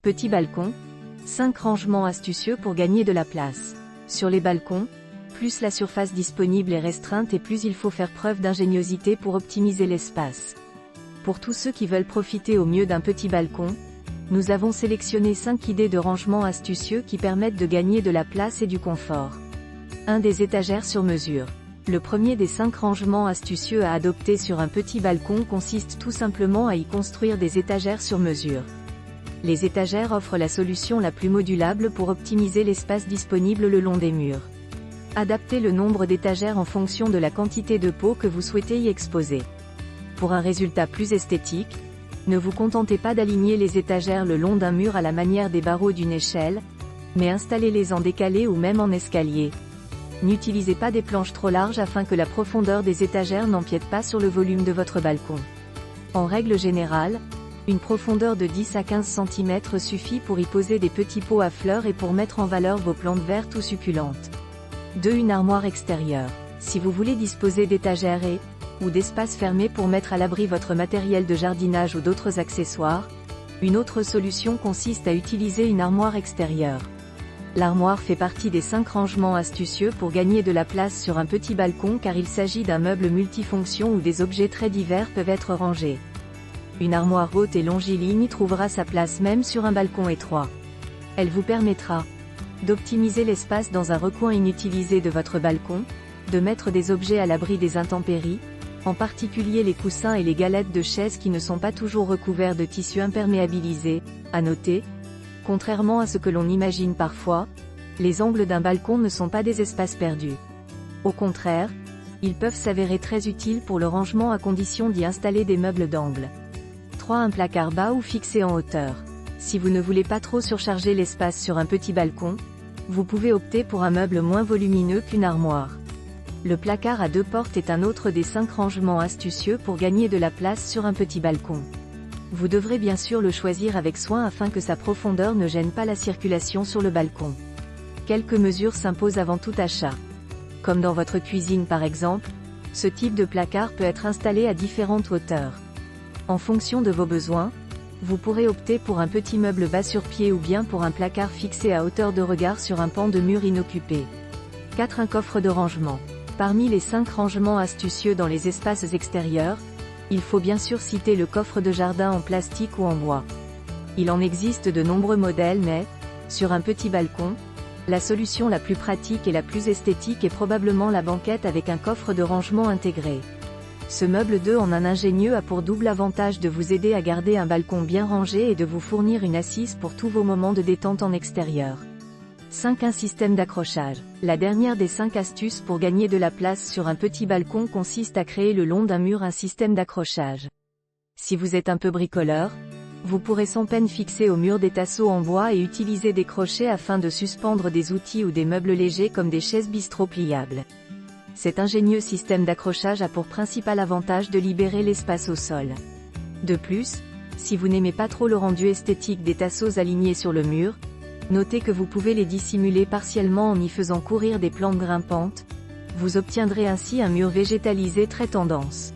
Petit balcon. 5 rangements astucieux pour gagner de la place. Sur les balcons, plus la surface disponible est restreinte et plus il faut faire preuve d'ingéniosité pour optimiser l'espace. Pour tous ceux qui veulent profiter au mieux d'un petit balcon, nous avons sélectionné 5 idées de rangements astucieux qui permettent de gagner de la place et du confort. 1. Des étagères sur mesure. Le premier des 5 rangements astucieux à adopter sur un petit balcon consiste tout simplement à y construire des étagères sur mesure. Les étagères offrent la solution la plus modulable pour optimiser l'espace disponible le long des murs. Adaptez le nombre d'étagères en fonction de la quantité de pots que vous souhaitez y exposer. Pour un résultat plus esthétique, ne vous contentez pas d'aligner les étagères le long d'un mur à la manière des barreaux d'une échelle, mais installez-les en décalé ou même en escalier. N'utilisez pas des planches trop larges afin que la profondeur des étagères n'empiète pas sur le volume de votre balcon. En règle générale, une profondeur de 10 à 15 cm suffit pour y poser des petits pots à fleurs et pour mettre en valeur vos plantes vertes ou succulentes. 2. Une armoire extérieure. Si vous voulez disposer d'étagères ou d'espaces fermés pour mettre à l'abri votre matériel de jardinage ou d'autres accessoires, une autre solution consiste à utiliser une armoire extérieure. L'armoire fait partie des 5 rangements astucieux pour gagner de la place sur un petit balcon car il s'agit d'un meuble multifonction où des objets très divers peuvent être rangés. Une armoire haute et longiligne trouvera sa place même sur un balcon étroit. Elle vous permettra d'optimiser l'espace dans un recoin inutilisé de votre balcon, de mettre des objets à l'abri des intempéries, en particulier les coussins et les galettes de chaises qui ne sont pas toujours recouverts de tissu imperméabilisé. À noter, contrairement à ce que l'on imagine parfois, les angles d'un balcon ne sont pas des espaces perdus. Au contraire, ils peuvent s'avérer très utiles pour le rangement à condition d'y installer des meubles d'angle. 3. Un placard bas ou fixé en hauteur. Si vous ne voulez pas trop surcharger l'espace sur un petit balcon, vous pouvez opter pour un meuble moins volumineux qu'une armoire. Le placard à 2 portes est un autre des 5 rangements astucieux pour gagner de la place sur un petit balcon. Vous devrez bien sûr le choisir avec soin afin que sa profondeur ne gêne pas la circulation sur le balcon. Quelques mesures s'imposent avant tout achat. Comme dans votre cuisine par exemple, ce type de placard peut être installé à différentes hauteurs. En fonction de vos besoins, vous pourrez opter pour un petit meuble bas sur pied ou bien pour un placard fixé à hauteur de regard sur un pan de mur inoccupé. 4. Un coffre de rangement. Parmi les 5 rangements astucieux dans les espaces extérieurs, il faut bien sûr citer le coffre de jardin en plastique ou en bois. Il en existe de nombreux modèles mais, sur un petit balcon, la solution la plus pratique et la plus esthétique est probablement la banquette avec un coffre de rangement intégré. Ce meuble 2 en un ingénieux a pour double avantage de vous aider à garder un balcon bien rangé et de vous fournir une assise pour tous vos moments de détente en extérieur. 5. Un système d'accrochage. La dernière des 5 astuces pour gagner de la place sur un petit balcon consiste à créer le long d'un mur un système d'accrochage. Si vous êtes un peu bricoleur, vous pourrez sans peine fixer au mur des tasseaux en bois et utiliser des crochets afin de suspendre des outils ou des meubles légers comme des chaises bistrot pliables. Cet ingénieux système d'accrochage a pour principal avantage de libérer l'espace au sol. De plus, si vous n'aimez pas trop le rendu esthétique des tasseaux alignés sur le mur, notez que vous pouvez les dissimuler partiellement en y faisant courir des plantes grimpantes. Vous obtiendrez ainsi un mur végétalisé très tendance.